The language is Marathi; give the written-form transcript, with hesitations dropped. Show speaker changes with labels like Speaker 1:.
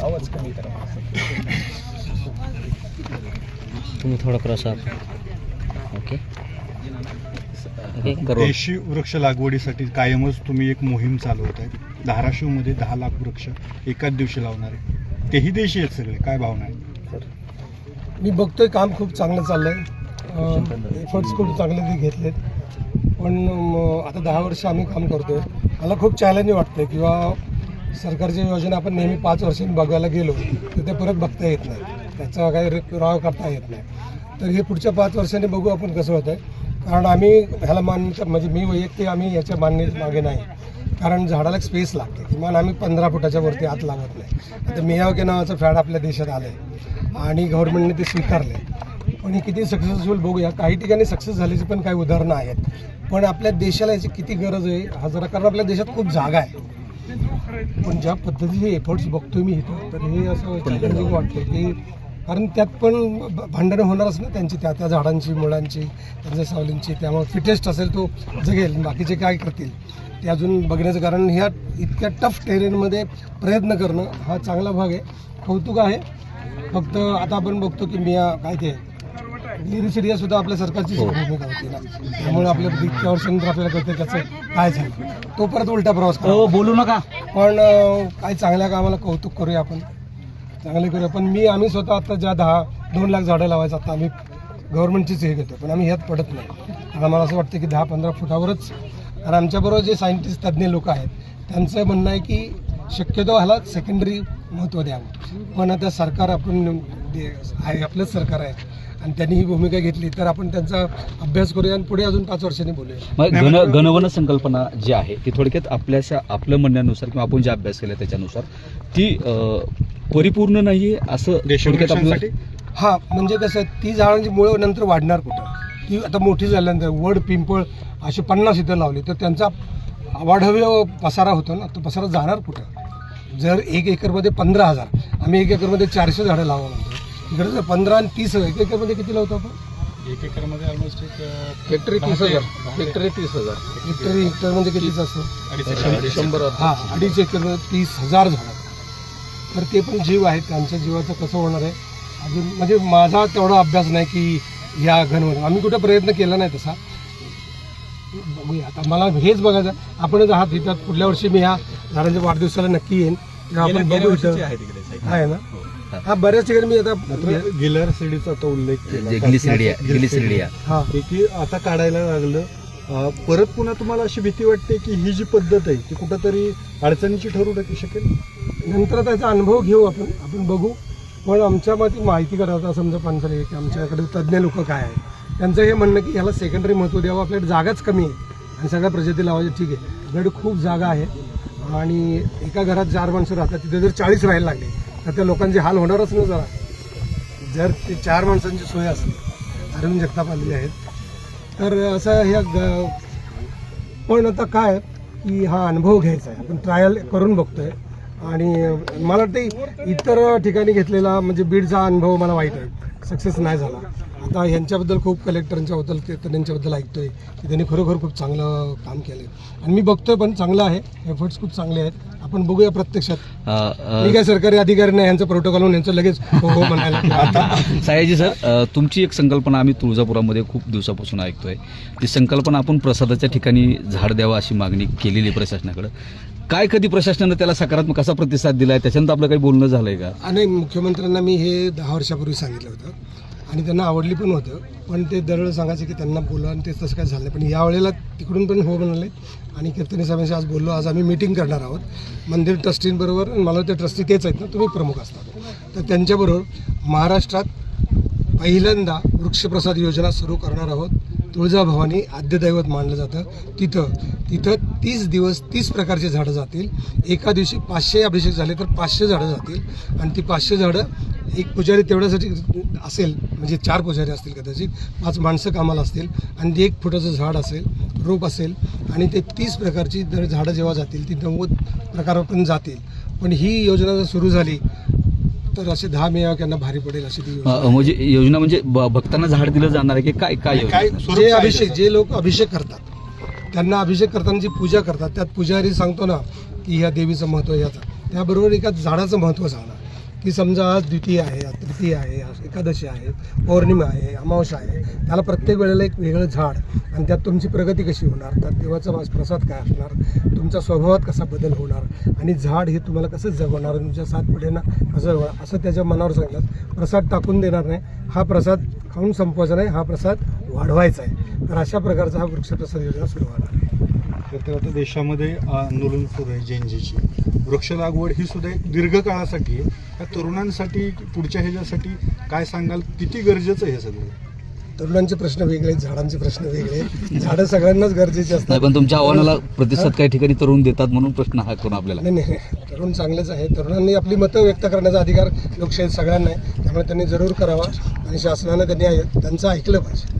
Speaker 1: आवाज कमी करा.
Speaker 2: तुम्ही थोडा क्रॉस आहात. Okay okay.
Speaker 3: देशी वृक्ष लागवडीसाठी कायमच तुम्ही एक मोहीम चालवत आहे. धाराशिवमध्ये 10 लाख वृक्ष एकाच दिवशी लावणार आहे, तेही देशी आहेत सगळे. काय भावना आहे?
Speaker 4: मी बघतोय काम खूप चांगलं चाललंय. एफर्ट्स खूप चांगले ते घेतलेत. पण आता 10 वर्ष आम्ही काम करतोय. मला खूप चॅलेंजिंग वाटतंय किंवा सरकारच्या योजना आपण नेहमी 5 वर्षांनी बघायला गेलो तर ते परत बघता येत नाही, त्याचा काही पुरावा करता येत नाही. तर हे पुढच्या 5 वर्षांनी बघू आपण कसं होतं आहे. कारण आम्ही ह्याला मान्य म्हणजे मी वैयक्तिक आम्ही याच्या मागे नाही. कारण झाडाला एक स्पेस लागते. किमान आम्ही 15 फुटाच्या वरती आत लावत नाही. आता मियावाकी नावाचं फॅड आपल्या देशात आलं आहे आणि गव्हर्नमेंटने ते स्वीकारलं आहे. पण हे किती सक्सेसफुल बघूया. काही ठिकाणी सक्सेस झाल्याची पण काही उदाहरणं आहेत. पण आपल्या देशाला याची किती गरज आहे हा जरा, कारण आपल्या देशात खूप जागा आहे. पण ज्या पद्धतीचे एफर्ट्स बघतोय मी इथं, तर हे असं चॅलेंजिंग वाटतं की कारण त्यात पण भांडणं होणारच ना त्यांची, त्या झाडांची, मुळांची, त्यांच्या सावलींची. त्यामुळे फिटेस्ट असेल तो जगेल, बाकीचे काय करतील ते अजून बघण्याचं. कारण ह्या इतक्या टफ टेरेनमध्ये प्रयत्न करणं हा चांगला भाग आहे, कौतुक आहे. फक्त आता आपण बघतो की मी काय ते लिरिसिडिया सुद्धा आपल्या सरकारची भूमिका होती ना, त्यामुळे आपल्या इतक्या वर्षानंतर आपल्याला कळतं त्याचं काय झालं. तो परत उलटा प्रवास करा,
Speaker 2: बोलू नका.
Speaker 4: पण काय चांगल्या कामाला कौतुक करूया आपण, चांगले करूया. पण आम्ही स्वतः आता ज्या 2 लाख झाडं लावायचं आता आम्ही गव्हर्नमेंटचीच हे घेतो, पण आम्ही ह्यात पडत नाही. कारण आम्हाला असं वाटतं की 10-15 फुटावरच. कारण आमच्याबरोबर जे सायंटिस्ट तज्ज्ञ लोक आहेत त्यांचं म्हणणं आहे की शक्यतो ह्याला सेकंडरी महत्त्व द्यावं. पण आता सरकार आपण आहे, आपलंच सरकार आहे आणि त्यांनी ही भूमिका घेतली तर आपण त्यांचा अभ्यास करूया आणि पुढे अजून 5 वर्षांनी बोलूया.
Speaker 2: गणवन संकल्पना जी आहे ती थोडक्यात आपल्या म्हणण्यानुसार किंवा आपण जे अभ्यास केला त्याच्यानुसार ती परिपूर्ण नाही आहे असं थोडक्यात आपल्याला.
Speaker 4: हां, म्हणजे कसं ती झाडांची मुळं नंतर वाढणार कुठं. ती आता मोठी झाल्यानंतर वड, पिंपळ असे 50 इथं लावली तर त्यांचा वाढव्य पसारा होतो ना, तो पसारा जाणार कुठं. जर 1 एकरमध्ये 15,000, आम्ही 1 एकरमध्ये 400 झाडं लावा म्हणतो. इकडे जर 15 आणि 30, 1 एकरमध्ये किती लावतो आपण?
Speaker 3: 1 एकरमध्ये ऑलमोस्ट
Speaker 4: हेक्टरी 30,000. हेक्टरी हेक्टर म्हणजे कितीच असतं? 100. हां, 2.5 एकरमध्ये 30,000 झाडं. तर ते पण जीव आहेत, त्यांच्या जीवाचं कसं होणार आहे अजून. म्हणजे माझा तेवढा अभ्यास नाही की ह्या घनवन आम्ही कुठं प्रयत्न केला नाही तसा. बघूया आता, मला हेच बघायचं. आपणच आहात इथं, पुढल्या वर्षी मी ह्या झाडांच्या वाढदिवसाला नक्की येईन. आपण बघू इथं आहे ना. हा, बऱ्याच ठिकाणी मी आता
Speaker 3: गिलर शिडीचा तो उल्लेख केला,
Speaker 2: गिलिसिडिया.
Speaker 4: हां,
Speaker 3: की आता काढायला लागलं. परत पुन्हा तुम्हाला अशी भीती वाटते की ही जी पद्धत आहे ती कुठंतरी अडचणीची ठरू शकेल?
Speaker 4: नंतर त्याचा अनुभव घेऊ आपण बघू. पण आमच्या मते माहिती करता समजा पानसरे की आमच्याकडे तज्ज्ञ लोक काय आहे त्यांचं हे म्हणणं की ह्याला सेकंडरी महत्त्व द्यावं. आपल्याकडे जागाच कमी आहे आणि सगळ्या प्रजाती लावायच्या. ठीक आहे, आपल्याकडे खूप जागा आहे आणि एका घरात 4 माणसं राहतात, तिथे जर 40 राहायला लागले तर त्या लोकांचे हाल होणारच ना. जर ते 4 माणसांची सोय असली, अरविंद जगताप आलेले आहेत, तर असं ह्या पण आता काय की हा अनुभव घ्यायचा आहे. आपण ट्रायल करून बघतोय आणि मला वाटतं इतर ठिकाणी घेतलेला म्हणजे बीडचा अनुभव मला वाईट आहे, सक्सेस नाही झाला. आता ह्यांच्याबद्दल खूप कलेक्टरांच्याबद्दल त्यांच्याबद्दल ऐकतोय की त्यांनी खरोखर खूप चांगलं काम केलं आणि मी बघतोय पण चांगलं आहे. एफर्ट्स खूप चांगले आहेत. आपण बघूया प्रत्यक्षात. मी काय सरकारी अधिकारी नाही, यांचं प्रोटोकॉल म्हणून यांचं लगेच हो म्हणायला.
Speaker 2: सयाजी सर, तुमची एक संकल्पना आम्ही तुळजापुरामध्ये खूप दिवसापासून ऐकतोय. ती संकल्पना आपण प्रसादाच्या ठिकाणी झाड द्यावं अशी मागणी केलेली प्रशासनाकडे. काय कधी प्रशासनानं त्याला सकारात्मक कसा प्रतिसाद दिला आहे, त्याच्यानंतर आपलं काही बोलणं झालंय का?
Speaker 4: आणि मुख्यमंत्र्यांना मी हे 10 वर्षापूर्वी सांगितलं होतं आणि त्यांना आवडली पण होतं. पण ते दरवेळेस सांगायचे की त्यांना बोला आणि ते तसं काय झालं नाही. पण यावेळेला तिकडून पण हो म्हणाले आणि कीर्तनी साहेबांशी आज बोललो. आज आम्ही मीटिंग करणार आहोत मंदिर ट्रस्टींबरोबर. मला ते ट्रस्टी तेच आहेत ना, तुम्ही प्रमुख असतात, तर त्यांच्याबरोबर महाराष्ट्रात पहिल्यांदा वृक्षप्रसाद योजना सुरू करणार आहोत. तुळजाभवानी आद्यदैवत मानलं जातं. तिथं 30 दिवस 30 प्रकारची झाडं जातील. एका दिवशी 500 अभिषेक झाले तर 500 झाडं जातील आणि ती 500 झाडं एक पुजारी तेवढ्यासाठी असेल, म्हणजे 4 पुजारी असतील कदाचित, 5 माणसं कामाला असतील आणि 1 फुटाचं झाड असेल, रोप असेल आणि ते 30 प्रकारची झाडं जेव्हा जातील ती 90 प्रकारापर्यंत जातील. पण ही योजना जर सुरू झाली तर असे 10 मेवाक्यांना भारी पडेल अशी ती
Speaker 2: म्हणजे योजना म्हणजे भक्तांना झाड दिलं जाणार आहे की काय काय
Speaker 4: जे अभिषेक, जे लोक अभिषेक करतात त्यांना अभिषेक करताना जी पूजा करतात त्यात पुजारी सांगतो ना की ह्या देवीचं महत्त्व याचं, त्याबरोबर एका झाडाचं महत्त्व सांगणार की समजा आज द्वितीय आहे, आज तृतीय आहे, आज एकादशी आहे, पौर्णिमा आहे, अमावस्या आहे, त्याला प्रत्येक वेळेला एक वेगळं झाड आणि त्यात तुमची प्रगती कशी होणार, त्यात देवाचा प्रसाद काय असणार, तुमच्या स्वभावात कसा बदल होणार आणि झाड हे तुम्हाला कसं जगवणार, तुमच्या 7 पिढ्यांना कसं जगवणार असं त्याच्या मनावर सांगितलं. प्रसाद टाकून देणार नाही, हा प्रसाद खाऊन संपवायचा नाही, हा प्रसाद वाढवायचा आहे. तर अशा प्रकारचा हा वृक्षप्रसाद योजना सुरू होणार आहे.
Speaker 3: तर आता देशामध्ये आंदोलन सुरू आहे जेएनजीची. वृक्ष लागवड ही सुद्धा एक दीर्घकाळासाठी आहे. त्या तरुणांसाठी पुढच्या ह्याच्यासाठी काय सांगाल, किती गरजेचं आहे हे सगळं?
Speaker 4: तरुणांचे प्रश्न वेगळे, झाडांचे प्रश्न वेगळे. झाडं सगळ्यांनाच गरजेची असतात.
Speaker 2: नाही, पण तुमच्या आव्हानाला प्रतिसाद काही ठिकाणी तरुण देतात म्हणून प्रश्न हा करून आपल्याला.
Speaker 4: नाही, तरुण चांगलेच आहे. तरुणांनी आपली मतं व्यक्त करण्याचा अधिकार लोकशाहीत सगळ्यांना आहे, त्यामुळे त्यांनी जरूर करावा आणि शासनानं त्यांचं ऐकलं पाहिजे.